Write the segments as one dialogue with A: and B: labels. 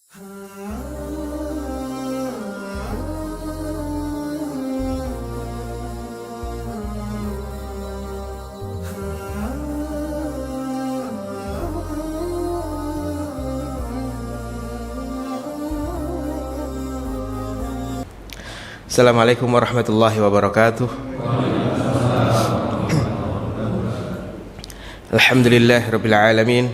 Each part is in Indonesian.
A: Assalamualaikum warahmatullahi wabarakatuh. Alhamdulillahirabbil alamin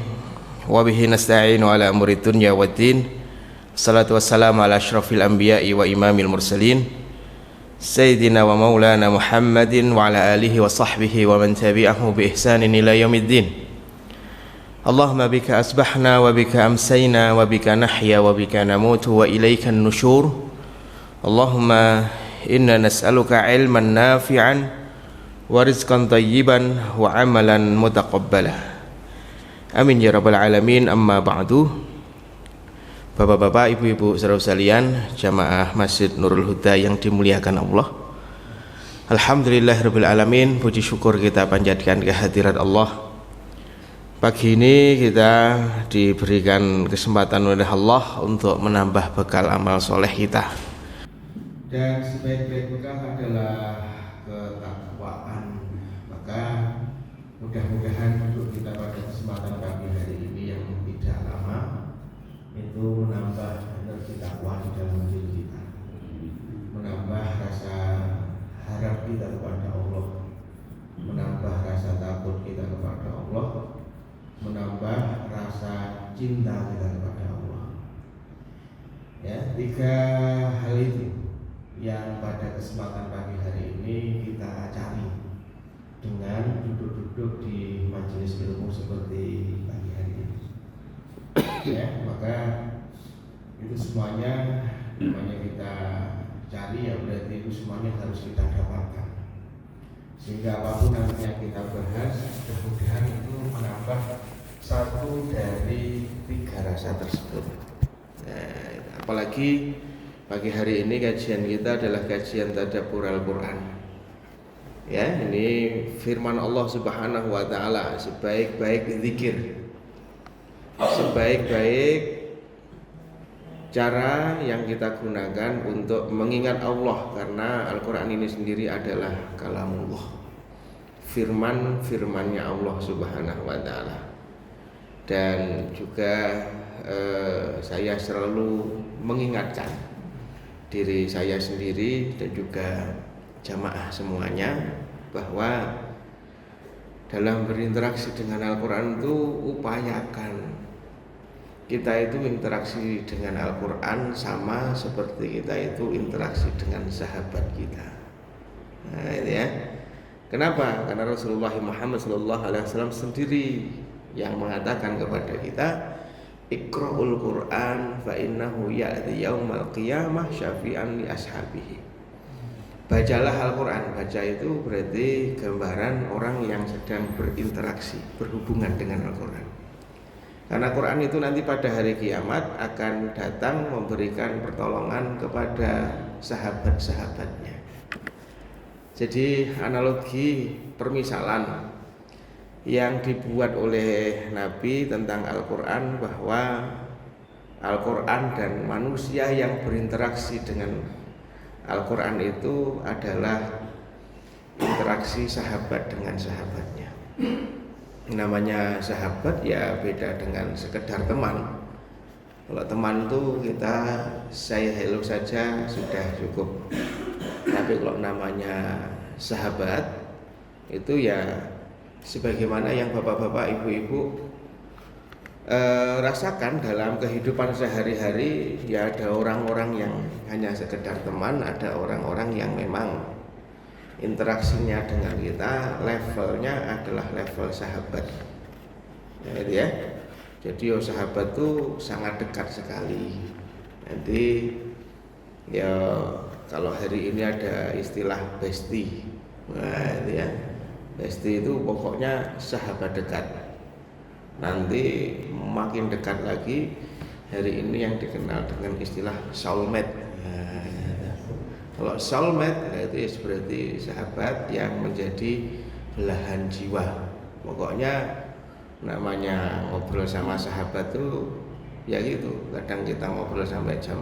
A: wa bihi nasta'inu ala umuri dunya waddin. Wassalatu wassalamu ala asyrafil anbiya'i wa imamil mursalin sayyidina wa maulana Muhammadin wa ala alihi wa sahbihi wa man tabi'ahu bi ihsanin ila yaumiddin. Allahumma bika asbahna wa bika amsayna wa bika nahya wa bika namutu wa ilaikan nusyur. Allahumma inna nas'aluka ilman nafi'an wa rizqan tayyiban wa amalan mutaqabbala. Amin ya rabbal alamin. Amma ba'du. Bapak-bapak, ibu-ibu saudara sekalian, jamaah Masjid Nurul Huda yang dimuliakan Allah. Alhamdulillahirabbil alamin, puji syukur kita panjatkan kehadirat Allah. Pagi ini kita diberikan kesempatan oleh Allah untuk menambah bekal amal soleh kita. Dan sebaik-baik bekal adalah ketakwaan. Maka mudah-mudahan untuk kita pada kesempatan pagi hari ini yang tidak lama itu menambah energi takwa di dalam diri kita, menambah rasa harap kita kepada Allah, menambah rasa takut kita kepada Allah, menambah rasa cinta kita kepada Allah. Ya, tiga hal itu yang pada kesempatan pagi hari ini kita cari dengan duduk-duduk di majelis ilmu seperti pagi hari ini. Ya, maka itu semuanya namanya kita cari, ya berarti itu semuanya harus kita dapatkan. Sehingga apapun nanti yang kita bahas, mudah-mudahan itu menambah satu dari tiga rasa tersebut. Nah, apalagi pagi hari ini kajian kita adalah kajian tadabbur Al-Quran. Ya, ini firman Allah Subhanahu wa taala, sebaik-baik zikir, sebaik-baik cara yang kita gunakan untuk mengingat Allah, karena Al-Quran ini sendiri adalah kalamullah, firman-firmannya Allah Subhanahu wa taala. Dan juga saya selalu mengingatkan diri saya sendiri dan juga jamaah semuanya bahwa dalam berinteraksi dengan Al-Quran itu upayakan kita itu interaksi dengan Al-Quran sama seperti kita itu interaksi dengan sahabat kita. Nah, itu ya. Kenapa? Karena Rasulullah Muhammad SAW sendiri yang mengatakan kepada kita, Iqra'ul Qur'an fa innahu ya'ti yaumal qiyamah syafi'an li ashabihi. Bacalah Al-Quran. Baca itu berarti gambaran orang yang sedang berinteraksi, berhubungan dengan Al-Quran. Karena Quran itu nanti pada hari kiamat akan datang memberikan pertolongan kepada sahabat-sahabatnya. Jadi analogi permisalan yang dibuat oleh Nabi tentang Al-Quran, bahwa Al-Quran dan manusia yang berinteraksi dengan Al-Quran itu adalah interaksi sahabat dengan sahabatnya. Namanya sahabat ya beda dengan sekedar teman. Kalau teman itu kita say hello saja sudah cukup. Tapi kalau namanya sahabat itu ya sebagaimana yang bapak-bapak, ibu-ibu rasakan dalam kehidupan sehari-hari, ya ada orang-orang yang hanya sekedar teman, ada orang-orang yang memang interaksinya dengan kita levelnya adalah level sahabat. Ya, itu ya. Jadi sahabat itu sangat dekat sekali. Nanti ya kalau hari ini ada istilah bestie. Nah, itu ya. Bestie itu pokoknya sahabat dekat. Nanti makin dekat lagi, hari ini yang dikenal dengan istilah soulmate. Kalau soulmate itu berarti sahabat yang menjadi belahan jiwa. Pokoknya namanya ngobrol sama sahabat tuh ya gitu, kadang kita ngobrol sampai jam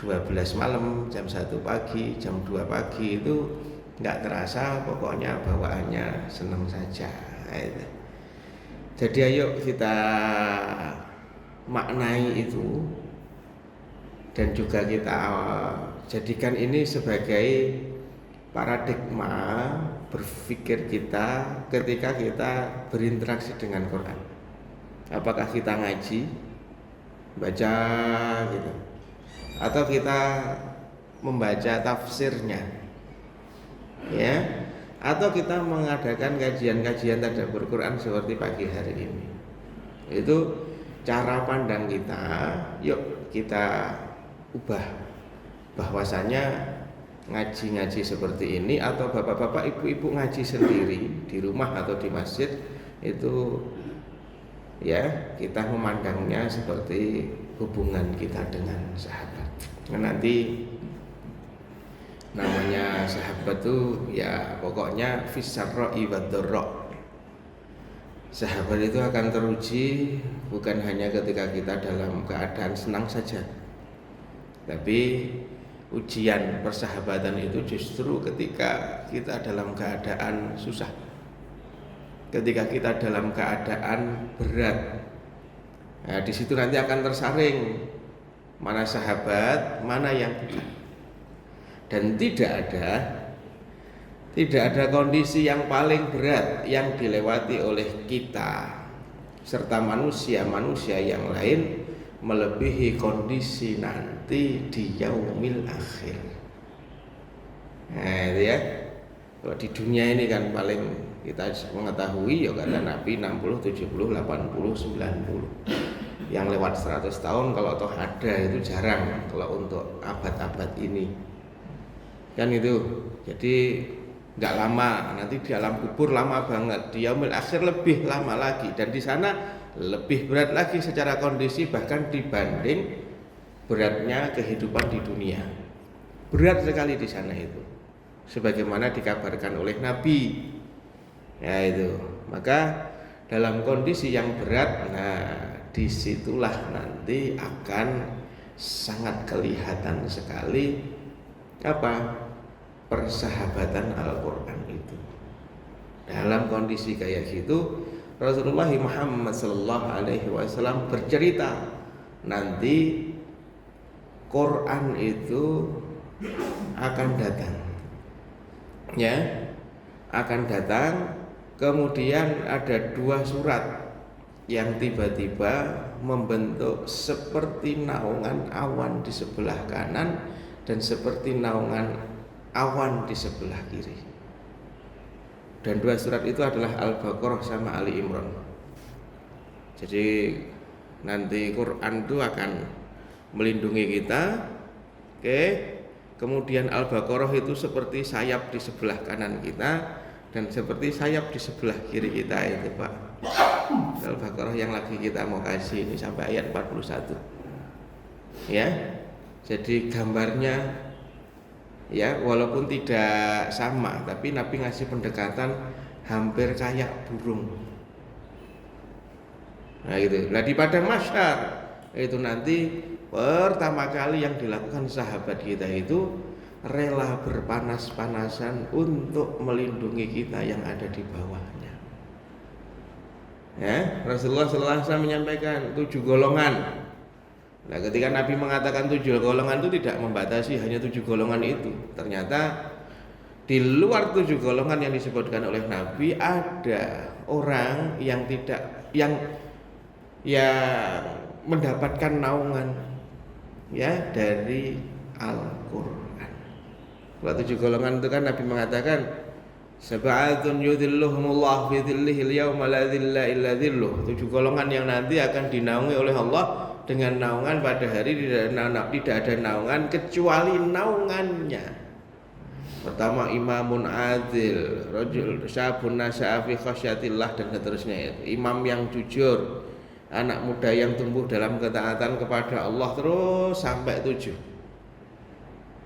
A: 12 malam, jam 1 pagi, jam 2 pagi itu nggak terasa, pokoknya bawaannya senang saja. Gitu. Jadi ayo kita maknai itu dan juga kita jadikan ini sebagai paradigma berpikir kita ketika kita berinteraksi dengan Quran. Apakah kita ngaji, baca gitu, atau kita membaca tafsirnya, ya, atau kita mengadakan kajian-kajian tadabbur Quran seperti pagi hari ini. Itu cara pandang kita. Yuk kita ubah bahwasanya ngaji-ngaji seperti ini, atau bapak-bapak ibu-ibu ngaji sendiri di rumah atau di masjid, itu ya kita memandangnya seperti hubungan kita dengan sahabat. Nanti namanya sahabat tuh ya pokoknya fisarra'i wad-dharra. Sahabat itu akan teruji bukan hanya ketika kita dalam keadaan senang saja, tapi ujian persahabatan itu justru ketika kita dalam keadaan susah, ketika kita dalam keadaan berat. Nah, di situ nanti akan tersaring mana sahabat, mana yang bukan. Dan tidak ada kondisi yang paling berat yang dilewati oleh kita serta manusia-manusia yang lain melebihi kondisi nanti di yaumil akhir. Nah itu ya, kalau di dunia ini kan paling kita mengetahui ya kata Nabi 60, 70, 80, 90. Yang lewat 100 tahun kalau toh ada itu jarang kalau untuk abad-abad ini. Kan itu, jadi nggak lama, nanti di alam kubur lama banget, di yaumil akhir lebih lama lagi, dan di sana lebih berat lagi secara kondisi bahkan dibanding beratnya kehidupan di dunia. Berat sekali di sana itu, sebagaimana dikabarkan oleh Nabi. Ya itu, maka dalam kondisi yang berat, nah disitulah nanti akan sangat kelihatan sekali apa persahabatan Al-Quran itu. Dalam kondisi kayak gitu Rasulullah Muhammad SAW bercerita nanti Quran itu akan datang, ya, akan datang. Kemudian ada 2 surat yang tiba-tiba membentuk seperti naungan awan di sebelah kanan dan seperti naungan awan di sebelah kiri. Dan 2 surat itu adalah Al-Baqarah sama Ali Imran. Jadi nanti Quran itu akan melindungi kita. Oke. Kemudian Al-Baqarah itu seperti sayap di sebelah kanan kita dan seperti sayap di sebelah kiri kita itu, Pak. Al-Baqarah yang lagi kita mau kasih ini sampai ayat 41. Ya. Jadi gambarnya ya walaupun tidak sama, tapi Nabi ngasih pendekatan hampir kayak burung. Nah gitu. Nah di padang mahsyar itu nanti pertama kali yang dilakukan sahabat kita itu rela berpanas-panasan untuk melindungi kita yang ada di bawahnya. Ya, Rasulullah SAW menyampaikan 7 golongan. Nah ketika Nabi mengatakan 7 golongan itu tidak membatasi hanya 7 golongan itu. Ternyata di luar 7 golongan yang disebutkan oleh Nabi ada orang yang mendapatkan naungan ya dari Al-Quran. Kalau 7 golongan itu kan Nabi mengatakan sab'atun yudhilluhumullah fi dhillihil yawma la dhilla illa dhilluh. 7 golongan yang nanti akan dinaungi oleh Allah dengan naungan pada hari tidak ada naungan kecuali naungannya. Pertama imamun adil, rajul syabun nasya'a fi khasyatillah, dan seterusnya itu. Imam yang jujur, anak muda yang tumbuh dalam ketaatan kepada Allah, terus sampai 7.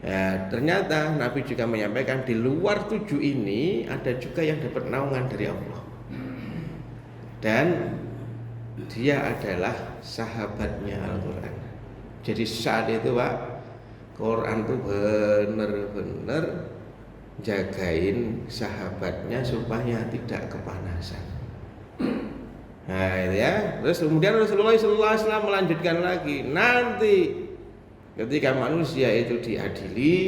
A: Ya, ternyata Nabi juga menyampaikan di luar 7 ini ada juga yang dapat naungan dari Allah. Dan dia adalah sahabatnya Al-Quran. Jadi saat itu Pak, Quran itu benar-benar jagain sahabatnya supaya tidak kepanasan. Nah itu ya. Terus kemudian Rasulullah SAW melanjutkan lagi, nanti ketika manusia itu diadili,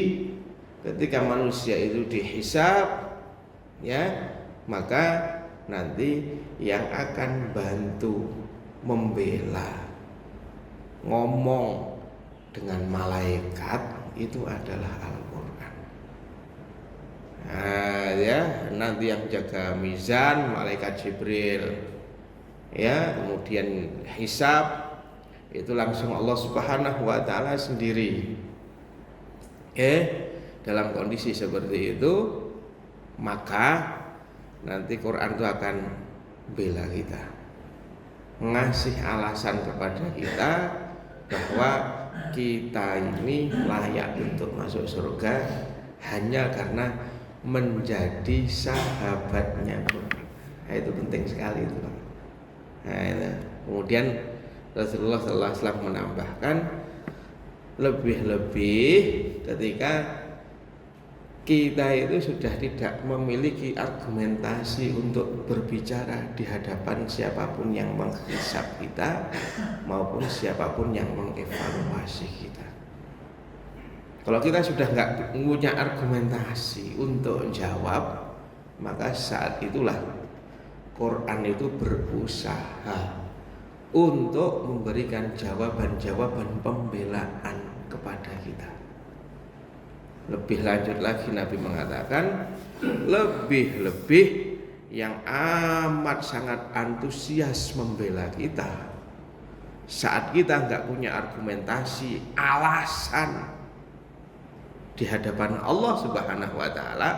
A: ketika manusia itu dihisab, ya, maka nanti yang akan bantu membela, ngomong dengan malaikat itu adalah Al-Quran. Nah, ya, nanti yang jaga mizan malaikat Jibril, ya, kemudian hisab itu langsung Allah Subhanahu wa taala sendiri. Dalam kondisi seperti itu, maka nanti Quran itu akan bela kita, ngasih alasan kepada kita bahwa kita ini layak untuk masuk surga hanya karena menjadi sahabatnya Quran. Nah, itu penting sekali itu. Nah, itu. Kemudian Rasulullah SAW menambahkan, lebih-lebih ketika kita itu sudah tidak memiliki argumentasi untuk berbicara di hadapan siapapun yang menghisab kita maupun siapapun yang mengevaluasi kita. Kalau kita sudah nggak punya argumentasi untuk jawab, maka saat itulah Quran itu berusaha untuk memberikan jawaban-jawaban pembelaan kepada kita. Lebih lanjut lagi Nabi mengatakan, lebih-lebih yang amat sangat antusias membela kita saat kita nggak punya argumentasi, alasan di hadapan Allah Subhanahu wa taala,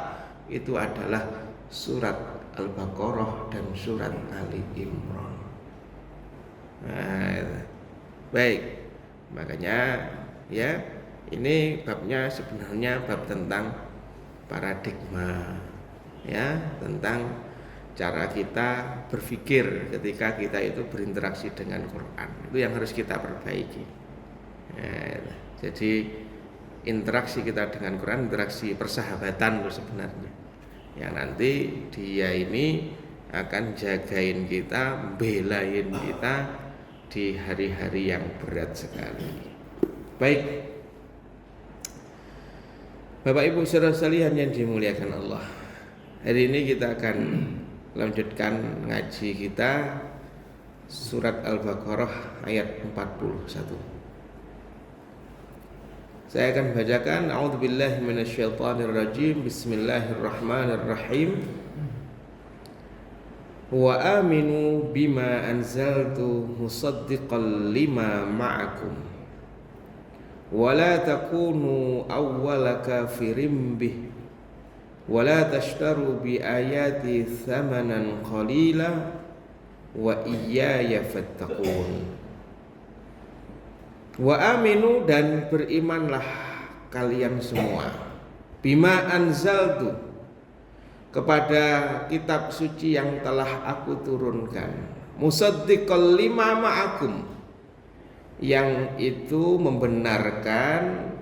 A: itu adalah surat Al-Baqarah dan surat Ali Imran. Nah, baik, makanya ya, ini babnya sebenarnya bab tentang paradigma, ya, tentang cara kita berpikir ketika kita itu berinteraksi dengan Quran. Itu yang harus kita perbaiki. Ya, jadi interaksi kita dengan Quran, interaksi persahabatan itu sebenarnya, yang nanti dia ini akan jagain kita, belain kita di hari-hari yang berat sekali. Baik, Bapak Ibu saudara sekalian yang dimuliakan Allah, hari ini kita akan lanjutkan ngaji kita surat Al-Baqarah ayat 41. Saya akan bacakan, A'udzubillahi minasyaitonirrajim, Bismillahirrahmanirrahim. Wa aminu bima anzaltu musaddiqan lima ma'akum wa la takunu awwala kafirin bih wa la tashtaru bi ayati thamanan qalila wa iyaya fattaqun. Wa aminu, dan berimanlah kalian semua, bima anzaltu, kepada kitab suci yang telah aku turunkan, musaddiqal lima ma'akum, yang itu membenarkan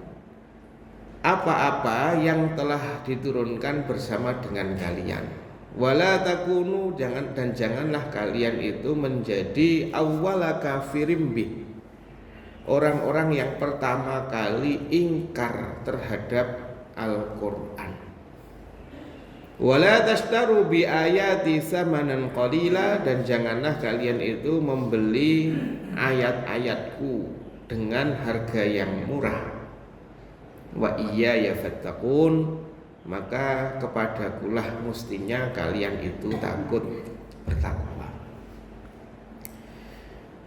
A: apa-apa yang telah diturunkan bersama dengan kalian. Wala takunu, janganlah kalian itu menjadi awwala kafirin bih, orang-orang yang pertama kali ingkar terhadap Al-Quran. Wala tashtaru bi ayati samanan qalila, dan janganlah kalian itu membeli ayat-ayatku dengan harga yang murah. Wa iyaya fattaqun, maka kepadakulah mestinya kalian itu takut bertakwa.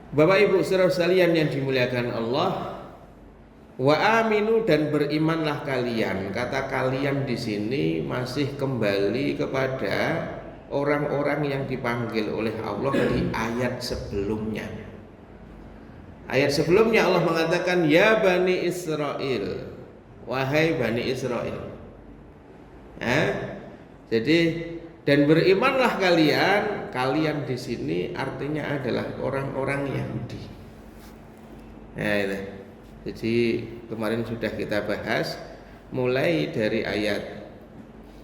A: Bapak Ibu saudara sekalian yang dimuliakan Allah, wa aminu, dan berimanlah kalian. Kata kalian di sini masih kembali kepada orang-orang yang dipanggil oleh Allah di ayat sebelumnya. Ayat sebelumnya Allah mengatakan, ya Bani Israel, wahai Bani Israel. Jadi, dan berimanlah kalian kalian di sini artinya adalah orang-orang Yahudi. Nah, itu. Jadi kemarin sudah kita bahas mulai dari ayat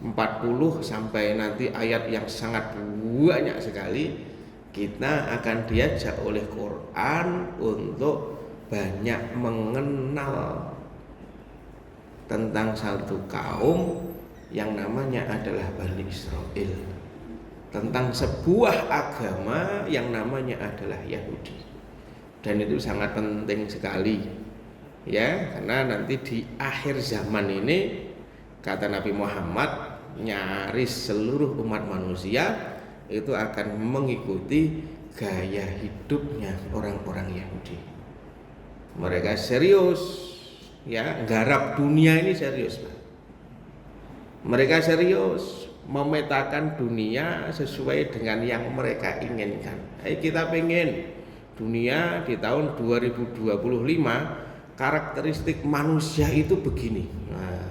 A: 40 sampai nanti ayat yang sangat banyak sekali. Kita akan diajak oleh Quran untuk banyak mengenal tentang satu kaum yang namanya adalah Bani Israel, tentang sebuah agama yang namanya adalah Yahudi. Dan itu sangat penting sekali, ya, karena nanti di akhir zaman ini kata Nabi Muhammad, nyaris seluruh umat manusia itu akan mengikuti gaya hidupnya orang-orang Yahudi. Mereka serius, ya, garap dunia ini serius, Pak. Mereka serius memetakan dunia sesuai dengan yang mereka inginkan. Kita pengen dunia di tahun 2025 karakteristik manusia itu begini. Nah,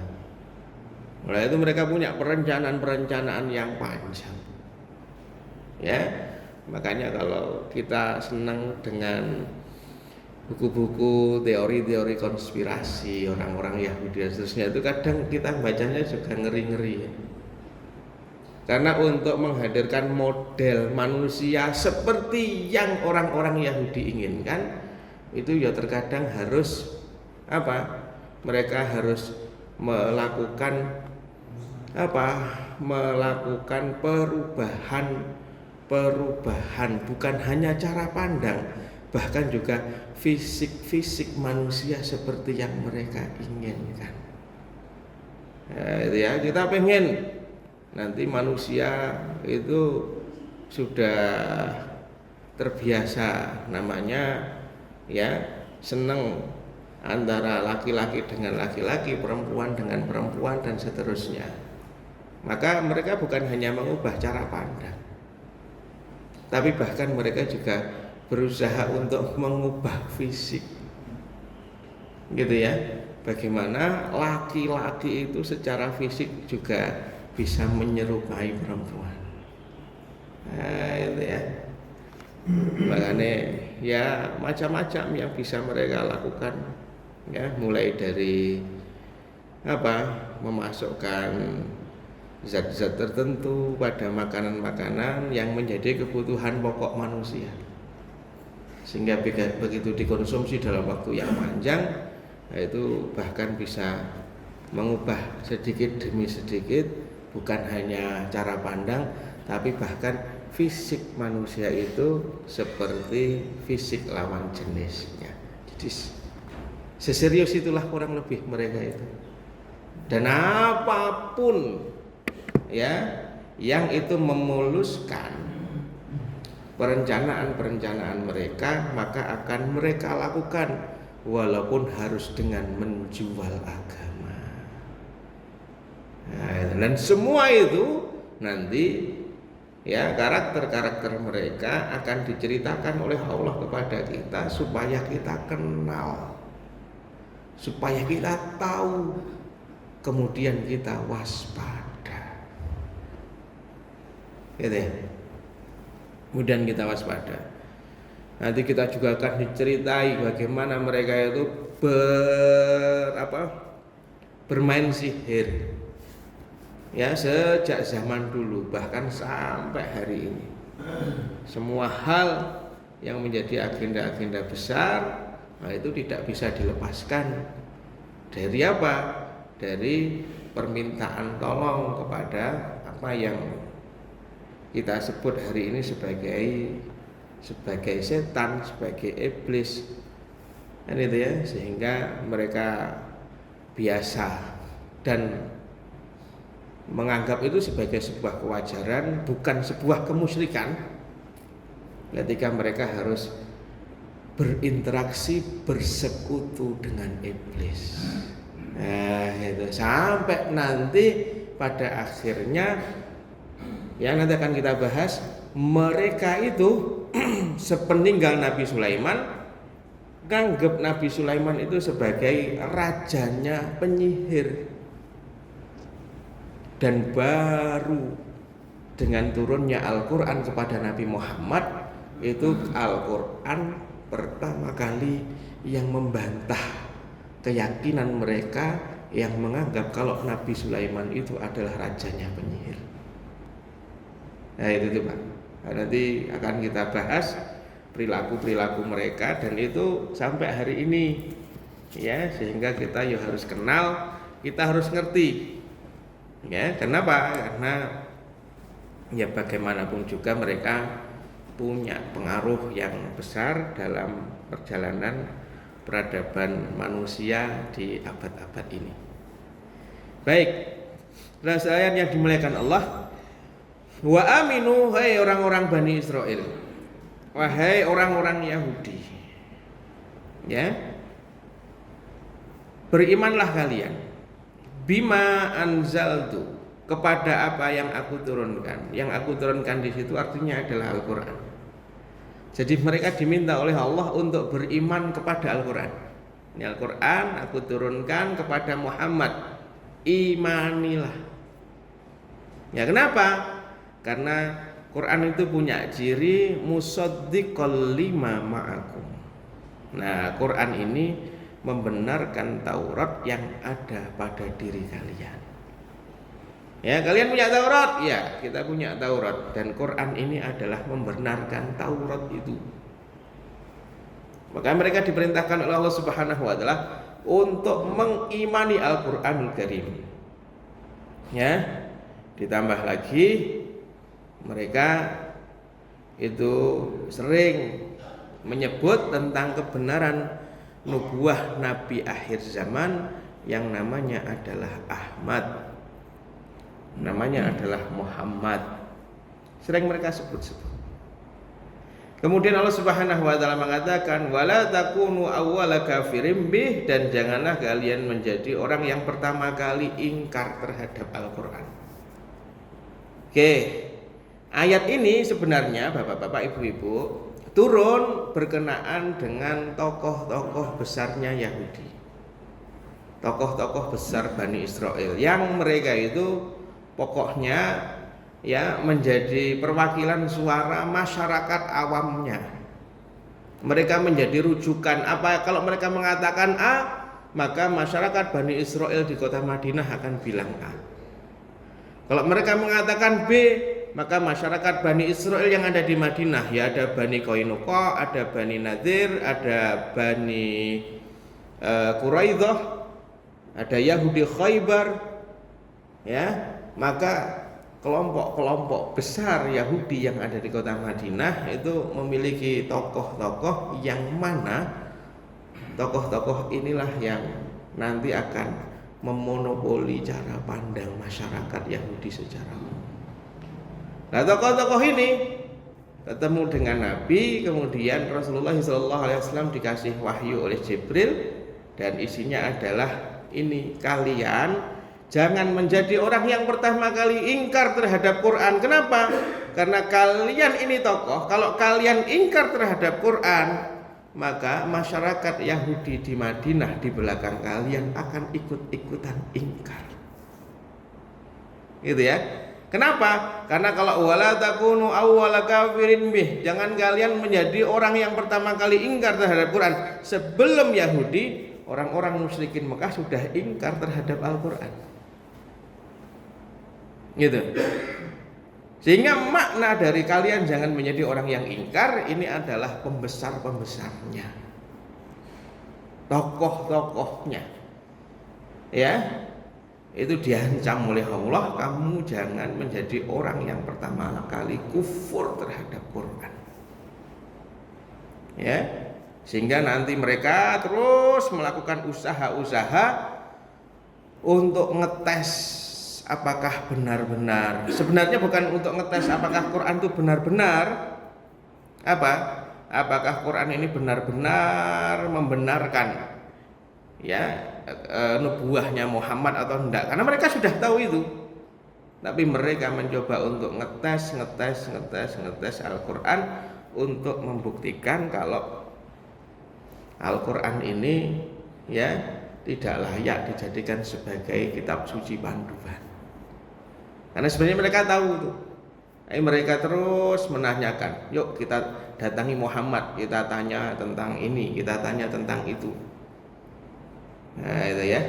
A: mulai itu mereka punya perencanaan yang panjang. Ya, makanya kalau kita senang dengan buku-buku teori-teori konspirasi orang-orang Yahudi dan seterusnya, itu kadang kita bacanya juga ngeri-ngeri, ya. Karena untuk menghadirkan model manusia seperti yang orang-orang Yahudi inginkan, itu ya terkadang harus apa? Mereka harus melakukan perubahan bukan hanya cara pandang, bahkan juga fisik manusia seperti yang mereka inginkan. Itu ya, kita pengen nanti manusia itu sudah terbiasa namanya, ya, senang antara laki-laki dengan laki-laki, perempuan dengan perempuan dan seterusnya. Maka mereka bukan hanya mengubah cara pandang, tapi bahkan mereka juga berusaha untuk mengubah fisik, gitu ya. Bagaimana laki-laki itu secara fisik juga bisa menyerupai perempuan. Nah, itu ya. Makanya ya macam-macam yang bisa mereka lakukan, ya, mulai dari memasukkan zat-zat tertentu pada makanan-makanan yang menjadi kebutuhan pokok manusia, sehingga begitu dikonsumsi dalam waktu yang panjang, itu bahkan bisa mengubah sedikit demi sedikit bukan hanya cara pandang, tapi bahkan fisik manusia itu seperti fisik lawan jenisnya. Jadi seserius itulah kurang lebih mereka itu. Dan apapun, ya, yang itu memuluskan perencanaan mereka, maka akan mereka lakukan, walaupun harus dengan menjual agama. Nah, dan semua itu nanti, ya, karakter mereka akan diceritakan oleh Allah kepada kita supaya kita kenal, supaya kita tahu, kemudian kita waspada, gitu ya. Kemudian kita waspada. Nanti kita juga akan diceritai bagaimana mereka itu bermain sihir, ya, sejak zaman dulu bahkan sampai hari ini. Semua hal yang menjadi agenda-agenda besar, nah, itu tidak bisa dilepaskan dari apa? Dari permintaan tolong kepada apa yang kita sebut hari ini sebagai setan, sebagai iblis, kan itu ya, sehingga mereka biasa dan menganggap itu sebagai sebuah kewajaran, bukan sebuah kemusyrikan, ketika mereka harus berinteraksi, bersekutu dengan iblis. Nah, itu sampai nanti pada akhirnya, ya, nanti akan kita bahas, mereka itu sepeninggal Nabi Sulaiman, nganggep Nabi Sulaiman itu sebagai rajanya penyihir, dan baru dengan turunnya Al-Quran kepada Nabi Muhammad, itu Al-Quran pertama kali yang membantah keyakinan mereka yang menganggap kalau Nabi Sulaiman itu adalah rajanya penyihir. Nah itu tuh Pak, nanti akan kita bahas perilaku-perilaku mereka, dan itu sampai hari ini ya, sehingga kita ya harus kenal, kita harus ngerti ya. Kenapa? Karena ya bagaimanapun juga mereka punya pengaruh yang besar dalam perjalanan peradaban manusia di abad-abad ini. Baik, sekalian yang dimuliakan Allah, wa aminu, hai orang-orang Bani Israel, wahai orang-orang Yahudi, ya, berimanlah kalian bima anzaltu, kepada apa yang aku turunkan. Yang aku turunkan di situ artinya adalah Al-Quran. Jadi mereka diminta oleh Allah untuk beriman kepada Al-Quran. Ini Al-Quran aku turunkan kepada Muhammad, imanilah. Ya kenapa? Karena Quran itu punya ciri musaddiqal lima ma'akum. Nah, Quran ini membenarkan Taurat yang ada pada diri kalian. Ya, kalian punya Taurat? Ya, kita punya Taurat, dan Quran ini adalah membenarkan Taurat itu. Maka mereka diperintahkan oleh Allah Subhanahu wa taala untuk mengimani Al-Qur'anul Karim. Ya, ditambah lagi mereka itu sering menyebut tentang kebenaran nubuah Nabi akhir zaman yang namanya adalah Ahmad, namanya adalah Muhammad. Sering mereka sebut-sebut. Kemudian Allah Subhanahu wa taala mengatakan wala takunu awwala kafirin bih, dan janganlah kalian menjadi orang yang pertama kali ingkar terhadap Al-Qur'an. Oke. Ayat ini sebenarnya Bapak-bapak, Ibu-ibu, turun berkenaan dengan tokoh-tokoh besarnya Yahudi, tokoh-tokoh besar Bani Israel, yang mereka itu pokoknya ya menjadi perwakilan suara masyarakat awamnya. Mereka menjadi rujukan. Apa kalau mereka mengatakan A, maka masyarakat Bani Israel di kota Madinah akan bilang A. Kalau mereka mengatakan B, maka masyarakat Bani Israel yang ada di Madinah, ya ada Bani Qainuqa, ada Bani Nadir, ada Bani Quraidah, ada Yahudi Khaybar, ya, maka kelompok-kelompok besar Yahudi yang ada di kota Madinah itu memiliki tokoh-tokoh yang mana tokoh-tokoh inilah yang nanti akan memonopoli cara pandang masyarakat Yahudi secara umum. Nah, tokoh-tokoh ini ketemu dengan Nabi, kemudian Rasulullah SAW dikasih wahyu oleh Jibril, dan isinya adalah ini, kalian jangan menjadi orang yang pertama kali ingkar terhadap Quran. Kenapa? Karena kalian ini tokoh, kalau kalian ingkar terhadap Quran, maka masyarakat Yahudi di Madinah di belakang kalian akan ikut-ikutan ingkar. Gitu ya. Kenapa? Karena kalau wala takunu awwala kafirin bih, jangan kalian menjadi orang yang pertama kali ingkar terhadap Quran. Sebelum Yahudi, orang-orang musyrikin Mekah sudah ingkar terhadap Al-Quran. Gitu. Sehingga makna dari kalian jangan menjadi orang yang ingkar ini adalah pembesar-pembesarnya, tokoh-tokohnya, ya, itu diancam oleh Allah, kamu jangan menjadi orang yang pertama kali kufur terhadap Quran, ya, sehingga nanti mereka terus melakukan usaha-usaha untuk ngetes apakah benar-benar, sebenarnya bukan untuk ngetes apakah Quran itu benar-benar apakah Quran ini benar-benar membenarkan ya nubuahnya Muhammad atau enggak, karena mereka sudah tahu itu, tapi mereka mencoba untuk ngetes Al-Quran untuk membuktikan kalau Al-Quran ini ya tidak layak dijadikan sebagai kitab suci panduan. Karena sebenarnya mereka tahu itu Mereka terus menanyakan, yuk kita datangi Muhammad, kita tanya tentang ini, kita tanya tentang itu. Nah itu ya.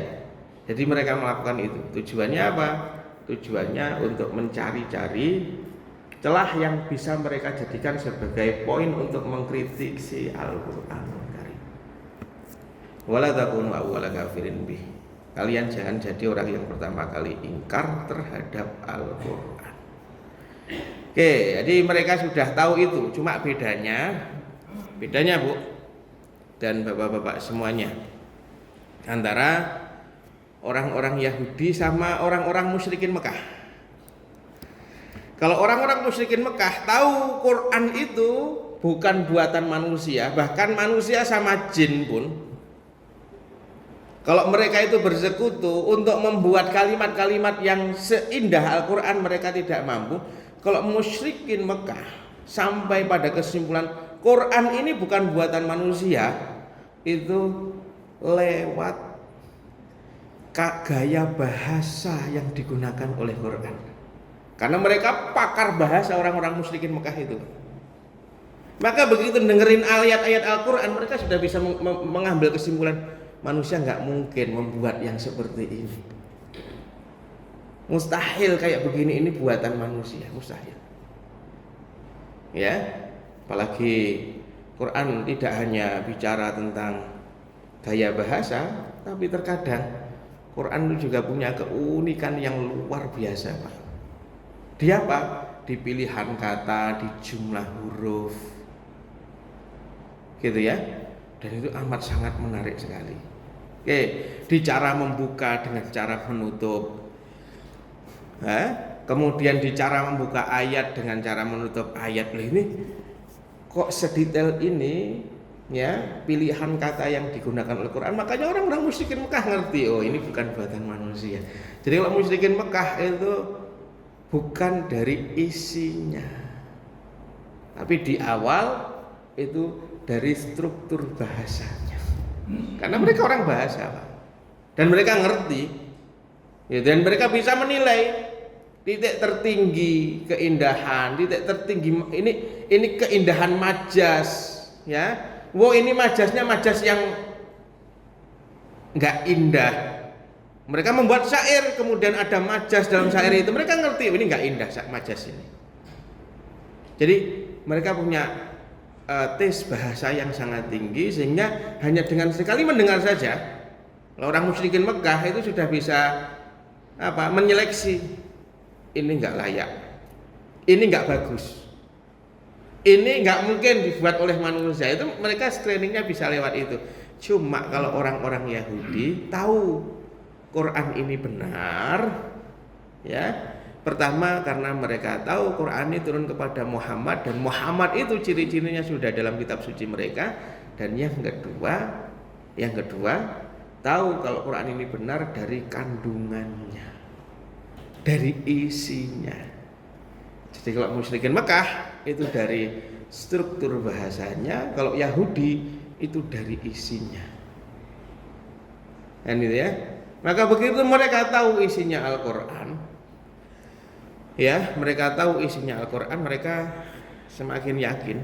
A: Jadi mereka melakukan itu. Tujuannya apa? Tujuannya untuk mencari-cari celah yang bisa mereka jadikan sebagai poin untuk mengkritik si Al-Qur'anul Karim. Wala takunu awwala kafirin bih. Kalian jangan jadi orang yang pertama kali ingkar terhadap Al-Qur'an. Oke, jadi mereka sudah tahu itu. Cuma bedanya Bu dan bapak-bapak semuanya, antara orang-orang Yahudi sama orang-orang musyrikin Mekah. Kalau orang-orang musyrikin Mekah tahu Quran itu bukan buatan manusia, bahkan manusia sama jin pun, kalau mereka itu bersekutu untuk membuat kalimat-kalimat yang seindah Al-Quran, mereka tidak mampu. Kalau musyrikin Mekah sampai pada kesimpulan Quran ini bukan buatan manusia, itu lewat gaya bahasa yang digunakan oleh Quran. Karena mereka pakar bahasa orang-orang musyrikin Mekah itu. Maka begitu dengerin ayat-ayat Al-Quran, mereka sudah bisa mengambil kesimpulan, manusia nggak mungkin membuat yang seperti ini. Mustahil kayak begini, ini buatan manusia, mustahil. Ya, apalagi Quran tidak hanya bicara tentang gaya bahasa, tapi terkadang Quran itu juga punya keunikan yang luar biasa, Pak. Dia apa? Di pilihan kata, di jumlah huruf, gitu ya. Dan itu amat sangat menarik sekali. Oke, di cara membuka dengan cara menutup. Kemudian di cara membuka ayat dengan cara menutup ayat. Ini kok sedetail ini ya, pilihan kata yang digunakan oleh Quran. Makanya orang-orang musyrikin Mekah ngerti, oh ini bukan buatan manusia. Jadi kalau musyrikin Mekah itu bukan dari isinya, tapi di awal itu dari struktur bahasanya. Karena mereka orang bahasa, Pak. Dan mereka ngerti, ya, dan mereka bisa menilai titik tertinggi keindahan, titik tertinggi ini keindahan majas, ya. Wow, ini majasnya majas yang nggak indah. Mereka membuat syair, kemudian ada majas dalam syair itu. Mereka ngerti, ini nggak indah majas ini. Jadi mereka punya tes bahasa yang sangat tinggi, sehingga hanya dengan sekali mendengar saja, orang musyrikin Mekah itu sudah bisa menyeleksi. Ini nggak layak, ini nggak bagus, ini nggak mungkin dibuat oleh manusia. Itu mereka screeningnya bisa lewat itu. Cuma kalau orang-orang Yahudi tahu Quran ini benar, ya, pertama karena mereka tahu Quran ini turun kepada Muhammad, dan Muhammad itu ciri-cirinya sudah dalam kitab suci mereka. Dan yang kedua tahu kalau Quran ini benar dari kandungannya, dari isinya. Jadi kalau musyrikin Mekah itu dari struktur bahasanya, kalau Yahudi itu dari isinya. Dan itu ya. Maka begitu mereka tahu isinya Al-Quran, ya, mereka tahu isinya Al-Quran, mereka semakin yakin.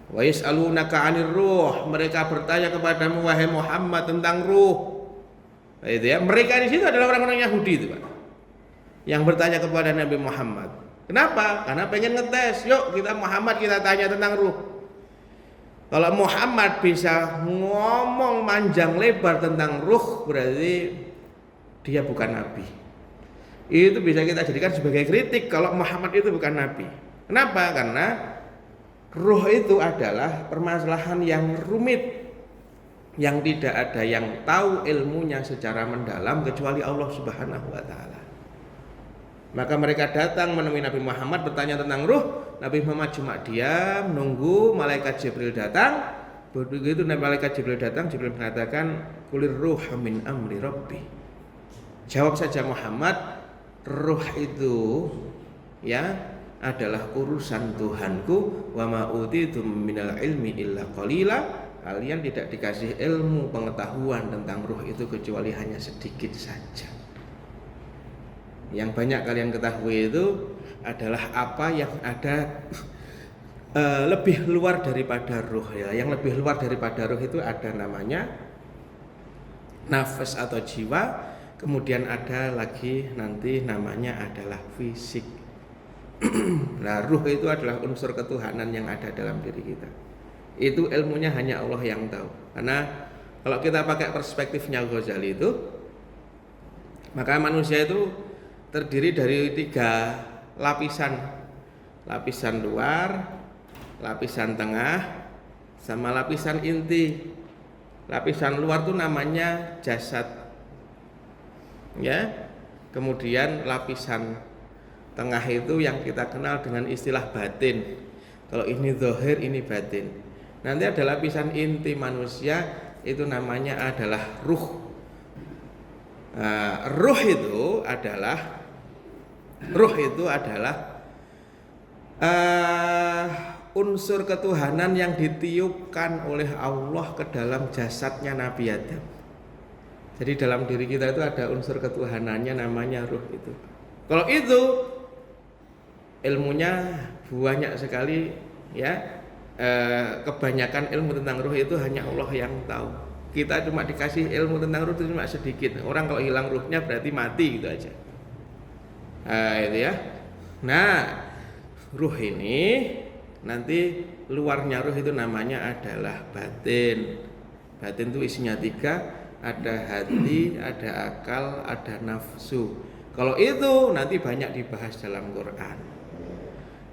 A: Wa yas'alunaka 'anir ruh, mereka bertanya kepadamu wahai Muhammad tentang ruh. Nah, itu ya. Mereka di situ adalah orang-orang Yahudi itu, Pak, yang bertanya kepada Nabi Muhammad. Kenapa? Karena pengen ngetes. Yuk kita Muhammad, kita tanya tentang ruh. Kalau Muhammad bisa ngomong panjang lebar tentang ruh, berarti dia bukan nabi. Itu bisa kita jadikan sebagai kritik kalau Muhammad itu bukan nabi. Kenapa? Karena ruh itu adalah permasalahan yang rumit, yang tidak ada yang tahu ilmunya secara mendalam kecuali Allah Subhanahu wa taala. Maka mereka datang menemui Nabi Muhammad bertanya tentang ruh. Nabi Muhammad cuma diam menunggu malaikat Jibril datang. Begitu malaikat Jibril datang, Jibril mengatakan kulir ruh min amri rabbi. Jawab saja Muhammad, ruh itu ya adalah urusan Tuhanku. Wa ma utitum minal ilmi illa qalila. Kalian tidak dikasih ilmu pengetahuan tentang ruh itu kecuali hanya sedikit saja. Yang banyak kalian ketahui itu adalah apa yang ada lebih luar daripada ruh ya. Yang lebih luar daripada ruh itu ada namanya nafas atau jiwa, kemudian ada lagi nanti namanya adalah fisik. Nah, ruh itu adalah unsur ketuhanan yang ada dalam diri kita. Itu ilmunya hanya Allah yang tahu. Karena kalau kita pakai perspektifnya Ghazali itu, maka manusia itu terdiri dari 3 lapisan. Lapisan luar, lapisan tengah, sama lapisan inti. Lapisan luar itu namanya jasad, ya. Kemudian lapisan tengah itu yang kita kenal dengan istilah batin. Kalau ini zahir, ini batin. Nanti ada lapisan inti manusia, itu namanya adalah ruh. Ruh itu adalah unsur ketuhanan yang ditiupkan oleh Allah ke dalam jasadnya Nabi Adam. Jadi dalam diri kita itu ada unsur ketuhanannya namanya ruh itu. Kalau itu ilmunya banyak sekali ya. Kebanyakan ilmu tentang ruh itu hanya Allah yang tahu. Kita cuma dikasih ilmu tentang ruh itu cuma sedikit. Orang kalau hilang ruhnya berarti mati gitu aja. Itu ya. Nah, ruh ini nanti luarnya ruh itu namanya adalah batin. Batin itu isinya 3, ada hati, ada akal, ada nafsu. Kalau itu nanti banyak dibahas dalam Quran.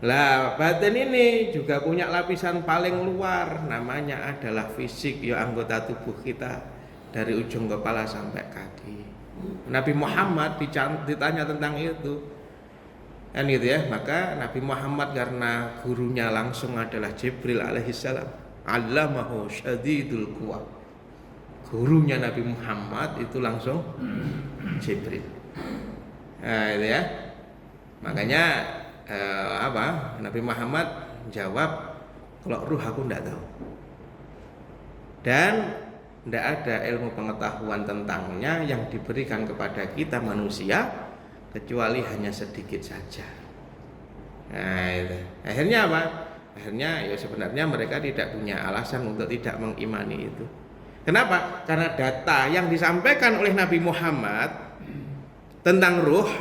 A: Lah, batin ini juga punya lapisan paling luar, namanya adalah fisik, ya anggota tubuh kita dari ujung kepala sampai kaki. Nabi Muhammad ditanya tentang itu. Kan gitu ya, maka Nabi Muhammad karena gurunya langsung adalah Jibril alaihissalam, allamahu syadidul quwa. Gurunya Nabi Muhammad itu langsung Jibril. Nah, itu ya. Makanya Nabi Muhammad jawab, kalau ruh aku tidak tahu. Dan tidak ada ilmu pengetahuan tentangnya yang diberikan kepada kita manusia kecuali hanya sedikit saja. Nah, itu. Akhirnya apa? Akhirnya ya sebenarnya mereka tidak punya alasan untuk tidak mengimani itu. Kenapa? Karena data yang disampaikan oleh Nabi Muhammad tentang ruh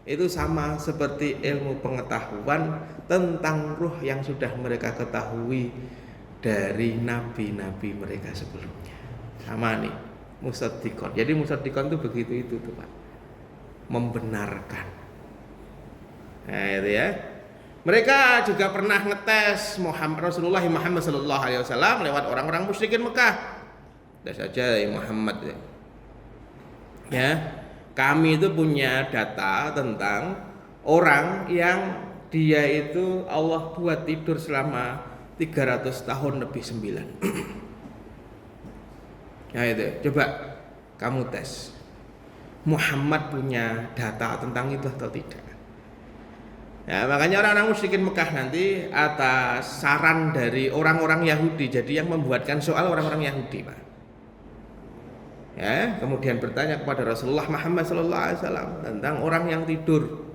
A: itu sama seperti ilmu pengetahuan tentang ruh yang sudah mereka ketahui dari nabi-nabi mereka sebelumnya. Sama nih, musaddiqon. Jadi musaddiqon itu begitu itu tuh Pak. Membenarkan. Nah, itu ya. Mereka juga pernah ngetes Rasulullah Muhammad sallallahu alaihi wasallam lewat orang-orang musyrikin Mekah. Ada saja Muhammad ya. Kami itu punya data tentang orang yang dia itu Allah buat tidur selama 300 tahun lebih 9. Nah itu, coba kamu tes. Muhammad punya data tentang itu atau tidak? Ya, makanya orang-orang musyrikin Mekah nanti atas saran dari orang-orang Yahudi, jadi yang membuatkan soal orang-orang Yahudi, Pak. Ya, kemudian bertanya kepada Rasulullah Muhammad SAW tentang orang yang tidur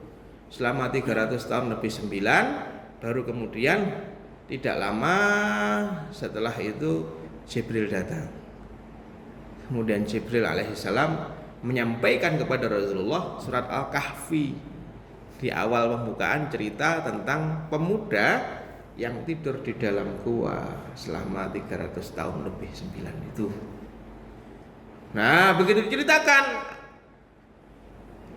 A: selama 300 tahun lebih 9, baru kemudian tidak lama setelah itu Jibril datang. Kemudian Jibril alaihissalam menyampaikan kepada Rasulullah surat Al-Kahfi di awal pembukaan cerita tentang pemuda yang tidur di dalam gua selama 300 tahun lebih 9 itu. Nah, begitu diceritakan,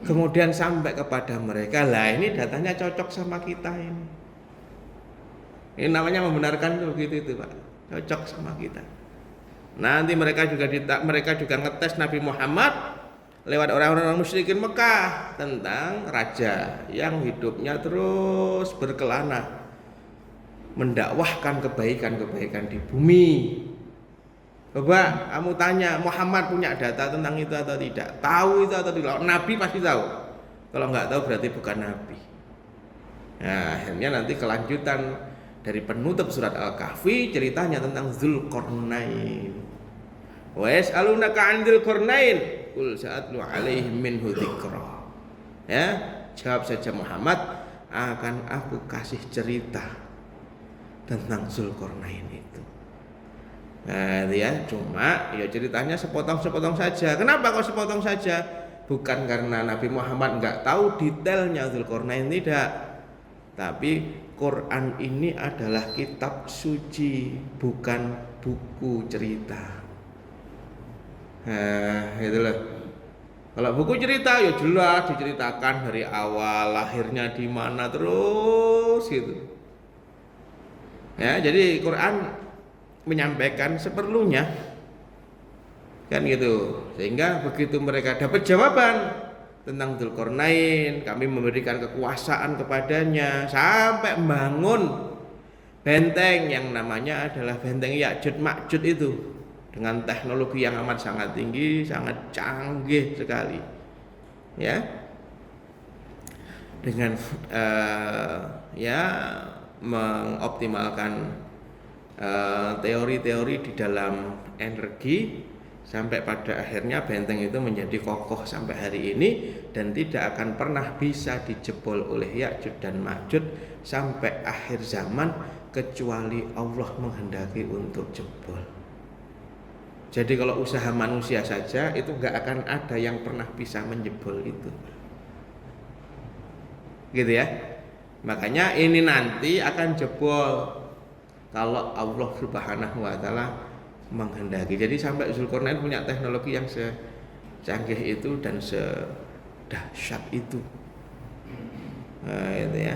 A: kemudian sampai kepada mereka, lah ini datanya cocok sama kita ini. Ini namanya membenarkan begitu itu Pak, cocok sama kita. Nanti mereka juga ngetes Nabi Muhammad lewat orang-orang musyrikin Mekah tentang raja yang hidupnya terus berkelana mendakwahkan kebaikan-kebaikan di bumi. Coba kamu tanya Muhammad punya data tentang itu atau tidak? Tahu itu atau tidak? Nabi pasti tahu. Kalau nggak tahu berarti bukan nabi. Nah, akhirnya nanti kelanjutan dari penutup surat Al-Kahfi ceritanya tentang Dzulqarnain. Wa yas'alunaka 'an Dzulqarnain qul sa'atlu 'alaihim minhu dzikra. Ya, jawab saja Muhammad, akan aku kasih cerita tentang Zulkarnain itu. Nah, ya, cuma ya ceritanya sepotong-sepotong saja. Kenapa kok sepotong saja? Bukan karena Nabi Muhammad nggak tahu detailnya Zulkarnain, tidak. Tapi Quran ini adalah kitab suci, bukan buku cerita. Nah, itulah. Kalau buku cerita ya jelas diceritakan dari awal lahirnya di mana terus gitu. Ya, jadi Quran menyampaikan seperlunya kan gitu, sehingga begitu mereka dapat jawaban tentang Dzulqarnain, kami memberikan kekuasaan kepadanya sampai membangun benteng yang namanya adalah benteng Ya'juj Ma'juj itu dengan teknologi yang amat sangat tinggi, sangat canggih sekali, ya, dengan ya mengoptimalkan teori-teori di dalam energi sampai pada akhirnya benteng itu menjadi kokoh sampai hari ini dan tidak akan pernah bisa dijebol oleh Ya'juj dan Ma'juj sampai akhir zaman kecuali Allah menghendaki untuk jebol. Jadi kalau usaha manusia saja itu nggak akan ada yang pernah bisa menjebol itu, gitu ya. Makanya ini nanti akan jebol kalau Allah Subhanahu wa taala menghendaki. Jadi sampai Zulkarnain punya teknologi yang secanggih itu dan sedahsyat itu. Nah, itu ya.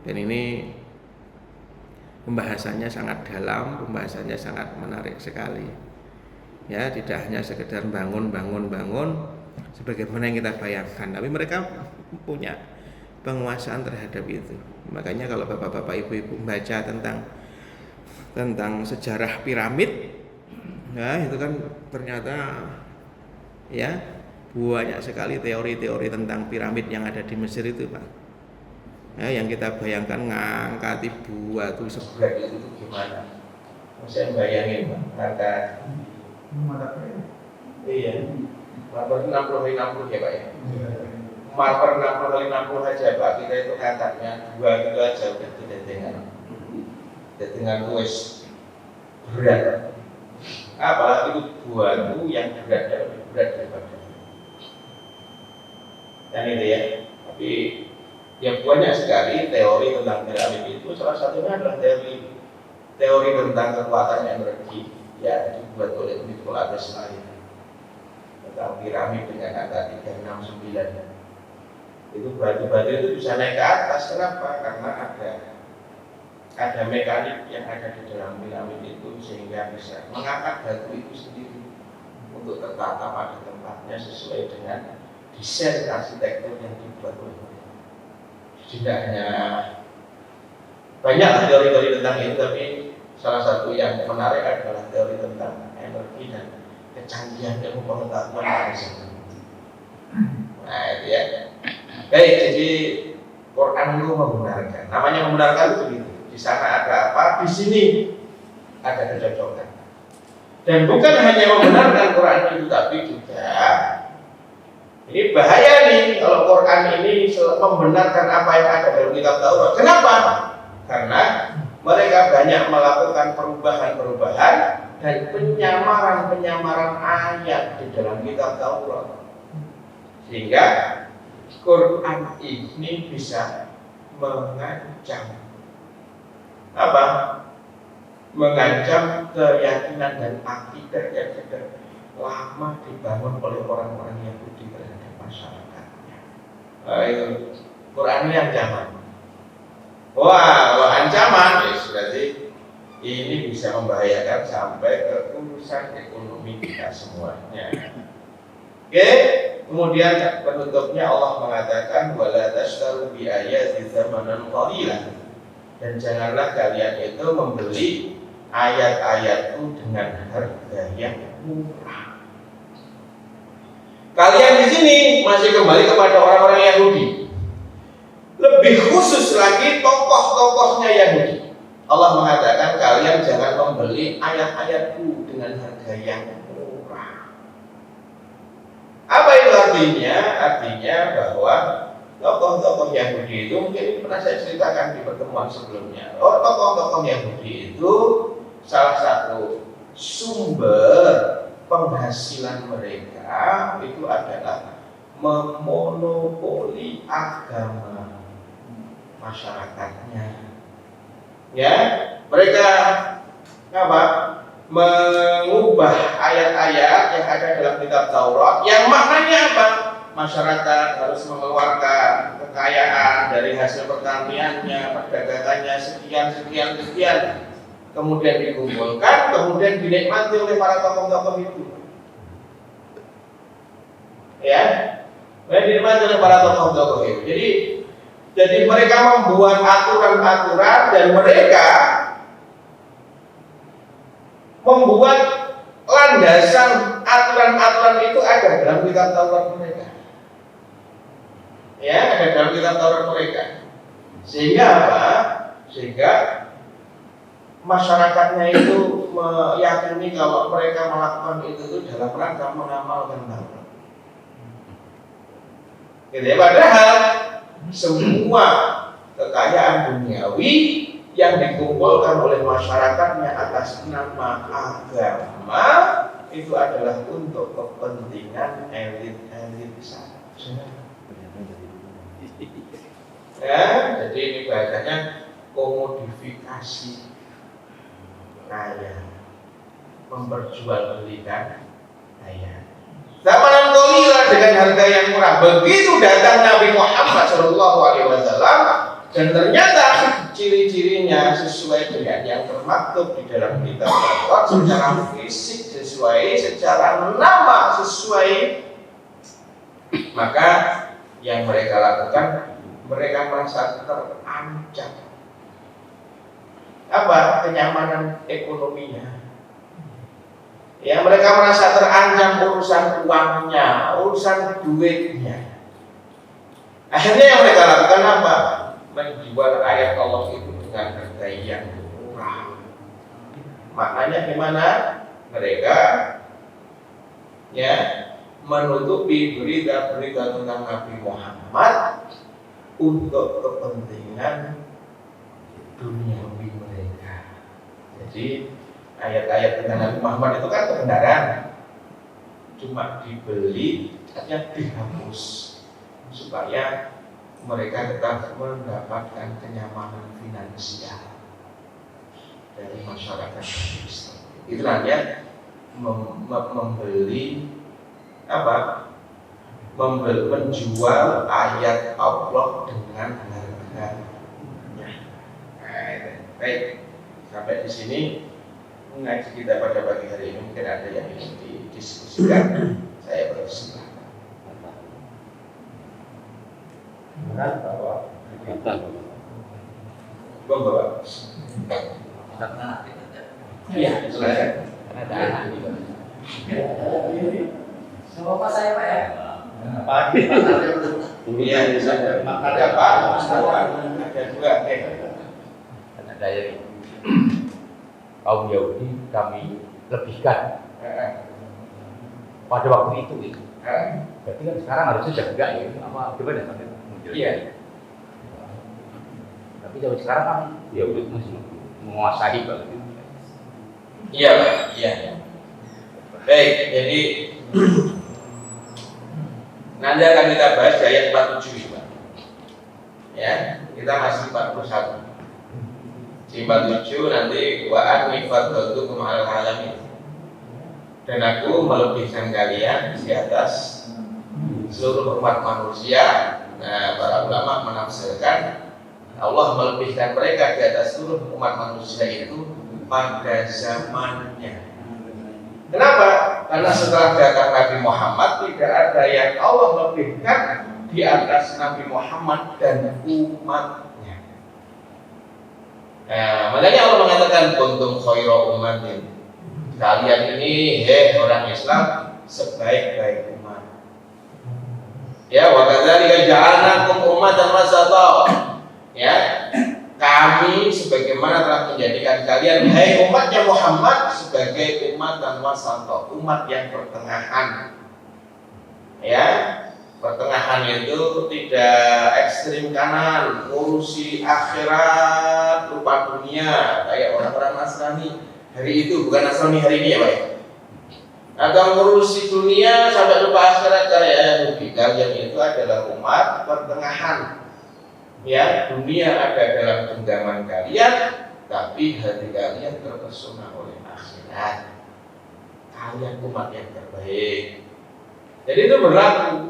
A: Dan ini pembahasannya sangat dalam, pembahasannya sangat menarik sekali. Ya, tidak hanya sekedar bangun sebagaimana yang kita bayangkan, tapi mereka punya penguasaan terhadap itu. Makanya kalau bapak-bapak, ibu-ibu membaca tentang sejarah piramid, nah itu kan ternyata ya banyak sekali teori-teori tentang piramid yang ada di Mesir itu, Pak. Ya, yang kita bayangkan ngangkati batu seberat itu gimana? Saya bayangin, Pak, ngangkat. Iya. Marmer 60 ya, Pak ya. Marmer 60 kali 60 aja, Pak. Kita itu ngangkatnya 2 kilo aja udah tidak dengan wes berat. Apalagi itu batu yang berat daripada. Dan itu ya. Tapi ya banyak sekali teori tentang piramid itu. Salah satunya adalah teori tentang kekuatan energi ya dibuat oleh Nikola Tesla tentang piramid dengan angka 369. Itu batu-batu itu bisa naik ke atas. Kenapa? Karena ada mekanik yang ada di dalam piramid itu sehingga bisa mengangkat batu itu sendiri untuk tertata pada tempatnya sesuai dengan desain arsitektur yang dibuat oleh mereka. Tidak hanya banyak teori-teori tentang itu, tapi salah satu yang menarik adalah teori tentang energi dan kecanggihan ilmu pengetahuan pada zaman itu. Nah itu ya. Baik, jadi Quran itu membenarkan. Namanya membenarkan itu begitu. Di sana ada apa, di sini ada kecocokan. Dan bukan hanya membenarkan Quran itu, tapi juga ini bahaya nih kalau Quran ini membenarkan apa yang ada dalam kitab Taurat. Kenapa? Karena mereka banyak melakukan perubahan-perubahan dan penyamaran ayat di dalam kitab Taurat, sehingga Quran ini bisa mengancam apa? Mengancam keyakinan dan akidah yang sudah lama dibangun oleh orang-orang Yahudi terhadap masyarakatnya. Itu Quran ini ancaman. Wah, ancaman, berarti ini bisa membahayakan sampai ke urusan ekonomi kita semuanya. Oke, kemudian penutupnya Allah mengatakan wala tashtaru bi ayati tsamanan qalilan, dan janganlah kalian itu membeli ayat-ayatku dengan harga yang murah. Kalian di sini masih kembali kepada orang-orang Yahudi. Lebih khusus lagi tokoh-tokohnya Yahudi. Allah mengatakan kalian jangan membeli ayat-ayatku dengan harga yang murah. Apa itu artinya? Artinya bahwa tokoh-tokoh Yahudi itu mungkin pernah saya ceritakan di pertemuan sebelumnya. Tokoh-tokoh Yahudi itu salah satu sumber penghasilan mereka itu adalah memonopoli agama masyarakatnya. Ya, mereka apa? Mengubah ayat-ayat yang ada dalam kitab Taurat yang maknanya apa? Masyarakat harus mengeluarkan kekayaan dari hasil pertaniannya, perdagangannya sekian, kemudian dikumpulkan, kemudian dinikmati oleh para tokoh-tokoh itu. Ya, dinikmati oleh para tokoh-tokoh itu. Jadi mereka membuat aturan-aturan dan mereka membuat landasan aturan-aturan itu ada dalam kitab Taurat mereka. Ya, ada dalam kitab Taurat mereka. Sehingga apa? Sehingga masyarakatnya itu meyakini kalau mereka melakukan itu dalam rangka mengamalkan Taurat. Gitu ya, padahal semua kekayaan duniawi yang dikumpulkan oleh masyarakatnya atas nama agama itu adalah untuk kepentingan elit-elit saja. Ya, jadi ini bahasanya komodifikasi kaya, memperjualbelikan kaya. Zamanan qalila dengan harga yang murah. Begitu datang Nabi Muhammad SAW dan ternyata ciri-cirinya sesuai dengan yang termaktub di dalam kitab Taurat, secara fisik sesuai, secara nama sesuai, maka yang mereka lakukan, mereka merasa terancam. Apa? Kenyamanan ekonominya. Ya, mereka merasa terancam urusan uangnya, urusan duitnya. Akhirnya yang mereka lakukan apa? Menjual ayat Allah itu dengan harga yang murah. Maknanya gimana? Mereka ya menutupi berita-berita tentang Nabi Muhammad untuk kepentingan duniawi mereka. Jadi ayat-ayat tentang Nabi Muhammad itu kan kebenaran, cuma dibeli, artinya dihapus supaya mereka tetap mendapatkan kenyamanan finansial dari masyarakat Islam. Itu namanya membeli apa? Menjual ayat Allah dengan harganya. Baik, sampai di sini ngaji kita pada pagi hari ini. Mungkin ada yang ingin didiskusikan. Saya bersilakan. Benar, Bapak. Bapak. Iya, silakan.
B: Bapak saya Pak ya.
A: Pak. Iya, ada Pak. Ada juga.
B: Ada yang kaum Yahudi kami lebihkan pada waktu itu. Berarti kan sekarang harusnya juga ya, apa gimana sampai muncul?
A: Iya.
B: Tapi zaman sekarang kan Yahudi masih menguasai banget.
A: Iya, iya. Baik, jadi nanti akan kita bahas di ayat 47 Pak. Ya, kita masih 41. Di 47 nanti wa anifadatukum alal alamin. Dan aku melebihkan kalian di atas seluruh umat manusia. Nah, para ulama menafsirkan Allah melebihkan mereka di atas seluruh umat manusia itu pada zamannya. Kenapa? Karena setelah datang Nabi Muhammad tidak ada yang Allah lebihkan di atas Nabi Muhammad dan umatnya. Nah, makanya Allah mengatakan kuntum khairu ummatin. Kalian ini orang Islam sebaik-baik umat. Ya, wa kadzalika ja'alnakum ummatan wasata. Ya, kami sebagaimana telah menjadikan kalian umatnya Muhammad sebagai umat dan wasata, umat yang pertengahan. Ya, pertengahan keutamaan itu tidak ekstrim kanan, ngurusi akhirat lupa dunia kayak orang-orang Nasrani hari itu, bukan Nasrani hari ini ya Pak, atau ngurusi dunia sampai lupa akhirat kayak Yahudi. Kalian itu adalah umat pertengahan, ya, dunia ada dalam genggaman kalian, tapi hati kalian terpesona oleh akhirat. Kalian umat yang terbaik. Jadi itu berlaku.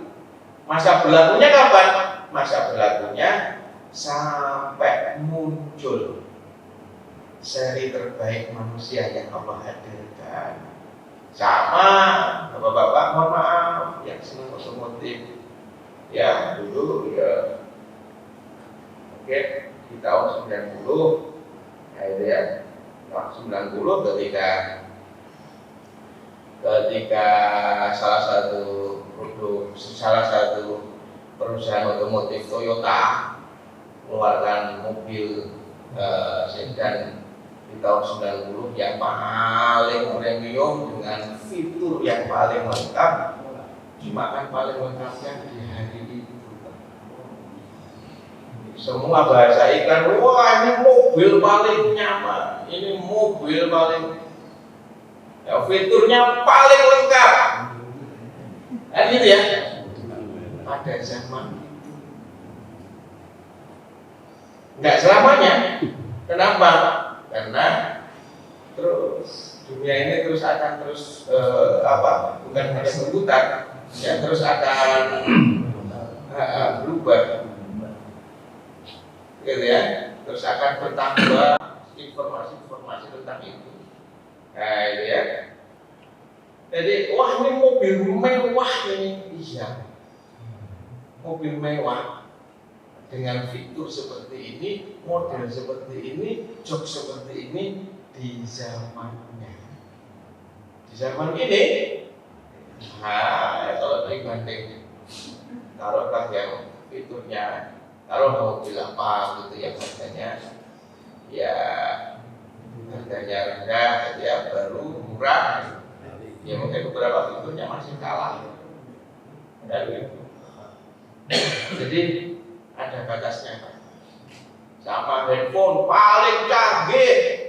A: Masa berlakunya kapan? Masa berlakunya sampai muncul seri terbaik manusia yang Allah hadirkan. Sama bapak-bapak, mohon maaf, yang senang otomotif, ya dulu ya, oke, di tahun 90, ya itu ya, tahun 90 ketika salah satu perusahaan otomotif Toyota mengeluarkan mobil sedan di tahun 90 yang paling premium dengan fitur yang paling lengkap, cuma kan paling lengkapnya di hari itu. Semua bahasa iklan, wah ini mobil paling nyaman, ini mobil paling, ya, fiturnya paling lengkap. Kan gitu ya. Pada zaman itu nggak selamanya. Kenapa? Karena terus dunia ini terus akan terus bukan hanya berputar, ya, terus akan berubah, gitu ya. Terus akan bertambah informasi tentang itu. Nah, itu ya. Jadi, wah ini mobil mewah ini, iya, mobil mewah dengan fitur seperti ini, model seperti ini, jok seperti ini di zamannya. Di zaman ini, nah kalau dibanding, taruhlah yang fiturnya, taruh mobil apa gitu yang harganya, ya harganya rendah, ya baru murah. Ya mungkin beberapa fiturnya masih kalah. Jadi ada batasnya. Sama handphone paling canggih,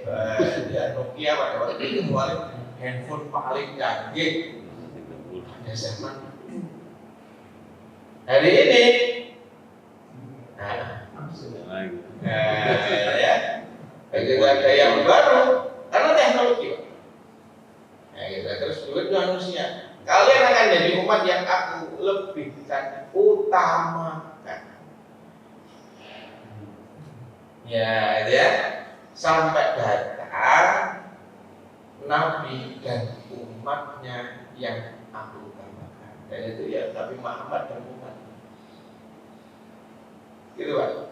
A: ya Nokia pada waktu itu keluarin handphone paling canggih. Ada zaman hari ini, ya, begitu ada yang baru karena teknologi. Nah, gitu. Terus duit manusia. Kalian akan jadi umat yang aku lebihkan, utamakan. Ya, itu ya. Sampai datang Nabi dan umatnya yang aku utamakan. Dan itu ya Nabi Muhammad dan umat. Gitu Pak.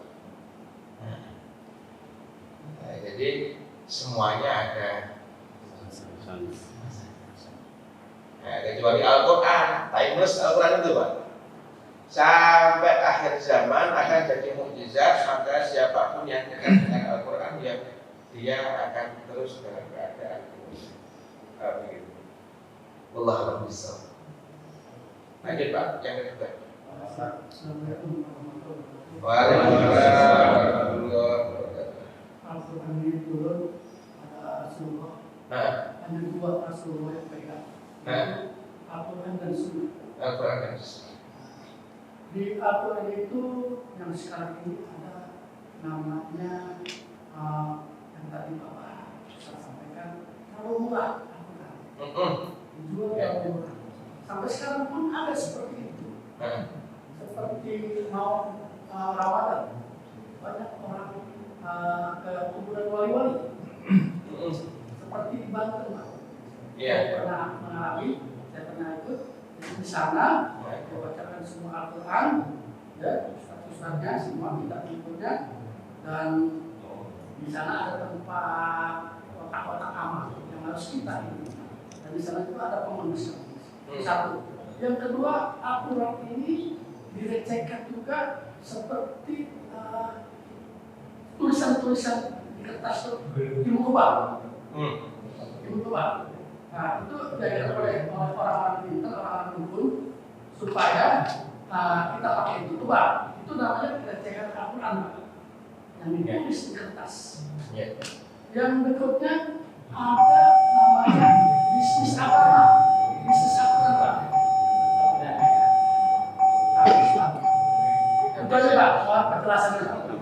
A: Nah, jadi semuanya ada. Nah, kecuali Al-Quran, timeless Al-Quran itu Pak, sampai akhir zaman akan jadi mukjizat. Maka siapapun yang dekat dengan Al-Quran, dia akan terus dalam keadaan begitu. Wallahu a'lam bishawab. Lanjut Pak, yang kedua.
C: Assalamualaikum warahmatullahi wabarakatuh.
A: Waalaikumsalam warahmatullahi wabarakatuh.
C: Al-Quran ini turun ada Rasulullah, ada dua Rasulullah yang pegang. Al-Quran dan Sunnah.
A: Al-Quran dan Sunnah.
C: Di Al-Quran itu yang sekarang ini ada namanya yang tadi Bapak saya sampaikan, terlalu murah Al-Quran. Dijual terlalu murah. Sampai sekarang pun ada seperti itu. Seperti mau Ramadan, banyak orang ke kuburan wali-wali. Seperti di Banten, Pak. Saya pernah mengalami, saya pernah ikut di sana, membacakan semua Al-Quran, ya, ustaz-ustaznya, semua kitab-kitabnya, dan di sana ada tempat kotak-kotak amal yang harus kita ini. Dan di sana juga ada pengemis. Satu. Yang kedua, Al-Quran ini direcehkan juga seperti tulisan-tulisan di kertas di buku bang. Di buku bang. Nah, itu diajarkan oleh orang-orang pintar, orang-orang dukun, supaya kita pakai itu tua, itu namanya kita cetak Al-Quran yang ditulis di kertas. Yang berikutnya ada namanya bisnis agama, bisnis Al-Quran. Itu aja Pak, soal penjelasannya.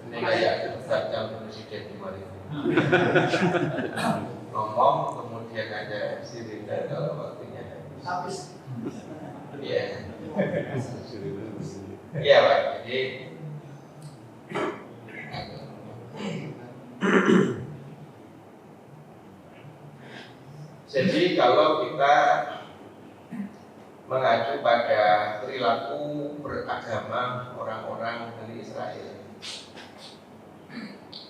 A: Ini kayak Ustaz Presiden kemarin. Ngomong kemudian ada sirine kalau waktunya
C: Habis.
A: Iya. Iya Pak, jadi kalau kita mengacu pada perilaku beragama orang-orang dari Israel,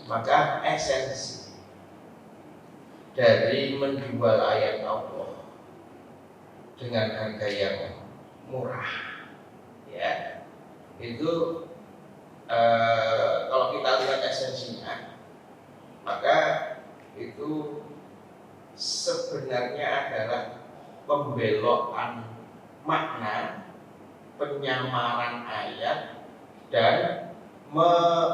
A: maka esensi dari menjual ayat Allah dengan harga yang murah, ya, itu kalau kita lihat esensinya, maka itu sebenarnya adalah pembelokan makna, penyamaran ayat, dan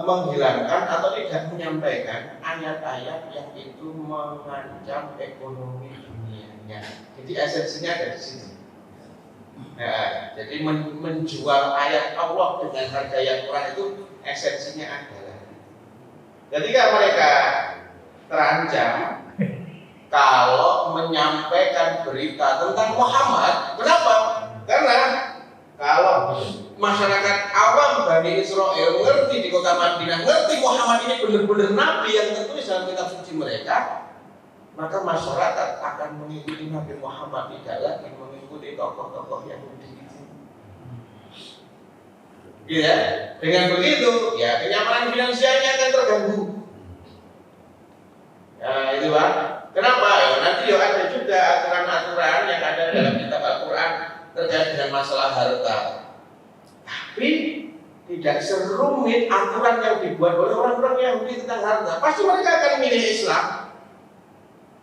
A: menghilangkan atau tidak menyampaikan ayat-ayat yang itu mengancam ekonomi dunianya. Jadi esensinya ada di sini. Nah, jadi menjual ayat Allah dengan harga yang murah itu esensinya adalah ketika mereka terancam kalau menyampaikan berita tentang Muhammad. Kenapa? Karena kalau masyarakat awam Bani Israel ngerti di kota Madinah, ngerti Muhammad ini benar-benar nabi yang tertulis dalam kitab suci mereka, maka masyarakat akan mengikuti Nabi Muhammad, tidak lagi mengikuti tokoh-tokoh Yahudi. Ya, dengan begitu, ya kenyamanan finansialnya akan terganggu. Nah, itu Pak. Kenapa? Ya, nanti ada juga aturan-aturan yang ada dalam kitab Al-Quran terkait dengan masalah harta. Tapi tidak serumit aturan yang dibuat oleh orang-orang Yahudi tentang harta. Pasti mereka akan milih Islam.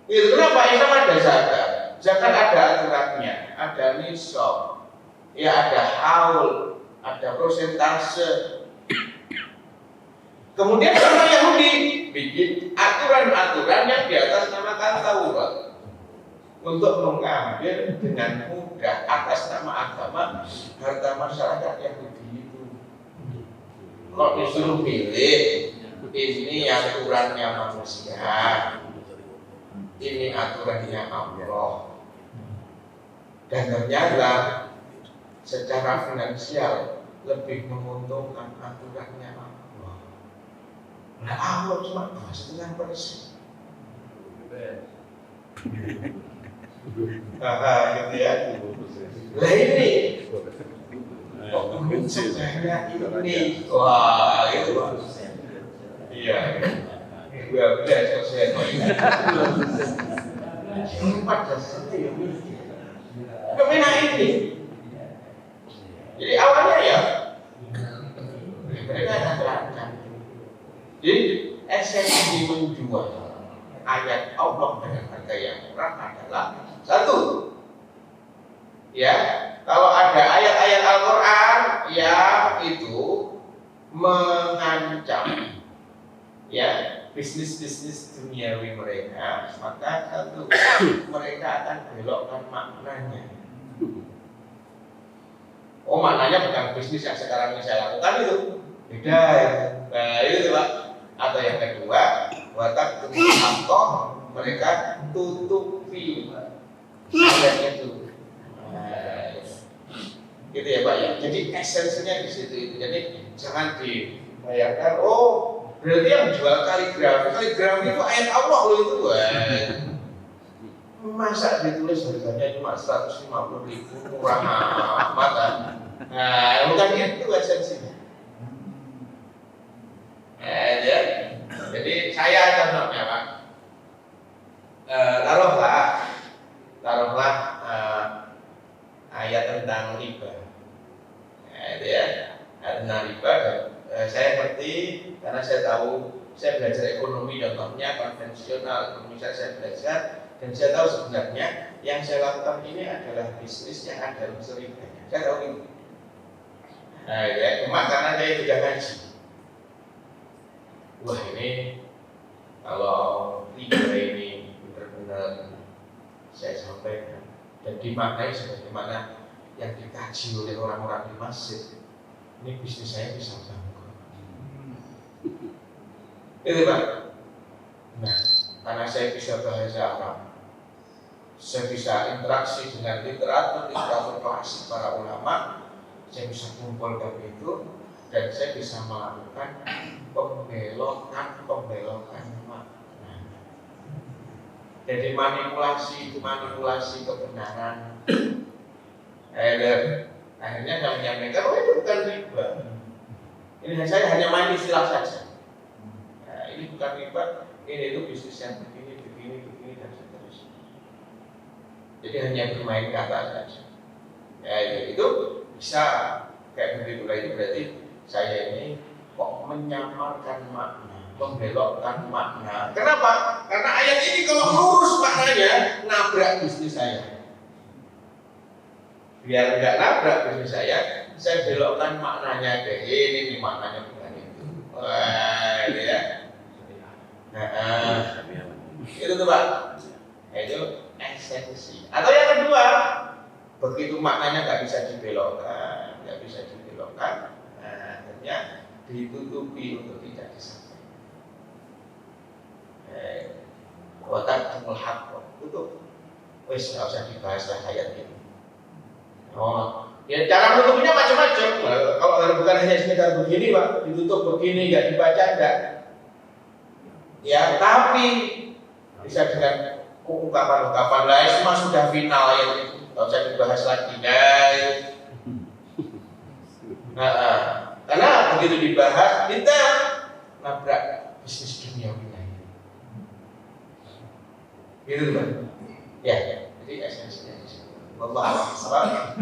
A: Itu kenapa? Islam ada zakat. Zakat ada aturannya, ada nisab, ya ada haul, ada persentase. Kemudian orang Yahudi bikin aturan-aturan yang di atas nama Taurat untuk mengambil dengan mudah atas nama agama harta masyarakat Yahudi itu. Kalau disuruh pilih, ini aturannya manusia, ini aturannya Allah. Dan ternyata secara finansial lebih menguntungkan aturannya Allah. Nah, Allah cuma 2,5%. Gitu ya. Lah ini kok sebenarnya ini, wah itu, iya, 12%. 4% ya. Kemana ini? Jadi awalnya ya mereka akan terancam. Jadi esensi menjual ayat Allah dengan harga yang murah adalah satu, ya, kalau ada ayat-ayat Al-Quran yang itu mengancam, ya, bisnis-bisnis duniawi mereka, maka satu, mereka akan belokkan maknanya. Oh, maknanya bukan bisnis yang sekarang ini saya lakukan itu, beda ya. Nah, itu Pak. Atau yang kedua, watak atau mereka tutupi ayatnya itu. Nah, gitu ya Pak ya. Jadi esensinya di situ itu. Jadi jangan dibayangkan, oh berarti yang jual kaligrafi itu ayat Allah loh itu. Masa ditulis harganya cuma 150.000, murah amat kan? Nah, bukan itu esensinya. Ya. Jadi saya contohnya Pak, taruhlah ayat tentang riba. Itu ya, tentang riba. Saya ngerti karena saya tahu, saya belajar ekonomi contohnya konvensional, ekonomi saya belajar. Dan saya tahu sebenarnya yang saya lakukan ini adalah bisnis yang ada unsur ribanya. Saya tahu ini. Nah, ya, cuma karena saya sudah ngaji. Wah ini kalau tiga ini benar-benar saya sampaikan dan dimaknai sebagaimana yang dikaji oleh orang-orang di masjid, ini bisnis saya bisa bangkrut. Itu Pak. Nah, karena saya bisa bahasa Arab, saya bisa interaksi dengan literatur klasik para ulama, saya bisa kumpulkan itu dan saya bisa melakukan pembelokan makna. Jadi manipulasi kebenaran. Akhirnya saya menyampaikan, oh itu bukan riba. Ini saya hanya main istilah saja. Nah, ini bukan riba, ini itu bisnis yang begini dan seterusnya. Jadi hanya bermain kata saja. Ya itu bisa kayak begitu lah, itu berarti saya ini kok menyamarkan makna, membelokkan makna. Kenapa? Karena ayat ini kalau lurus maknanya nabrak bisnis saya. Biar enggak nabrak bisnis saya belokkan maknanya ke ini maknanya bukan itu. Wah, itu ya. Itu tuh Pak. Itu esensi. Atau yang kedua, begitu maknanya nggak bisa dibelokkan, akhirnya ditutupi untuk tidak disampaikan. Watak jumul hak tutup. Wes nggak usah dibahas lah ayat ini. Oh, ya cara menutupnya macam-macam. Kalau bukan hanya sekedar begini Pak, ditutup begini nggak dibaca enggak. Ya, tapi bisa dengan ungkapan-ungkapan lain semua sudah final ayat itu. Nggak usah dibahas lagi guys. Karena begitu dibahas kita nabrak bisnis duniawi lain. Gitu Pak. Ya, jadi esensinya di situ. Wallahu a'lam.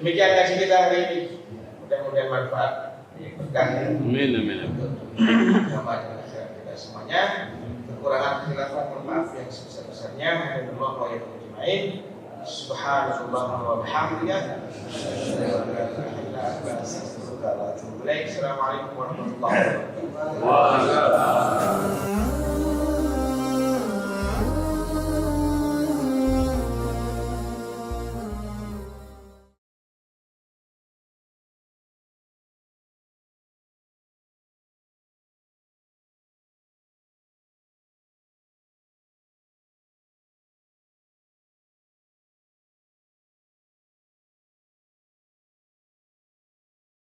A: Demikian kajian kita hari ini. Mudah-mudahan manfaat. Berkah.
D: Amin.
A: Sama dengan kita semuanya. Kekurangan khilafah mohon maaf yang sebesar-besarnya. Allah wa yaqul subhanallah wa bihamdika Assalamualaikum warahmatullahi wabarakatuh.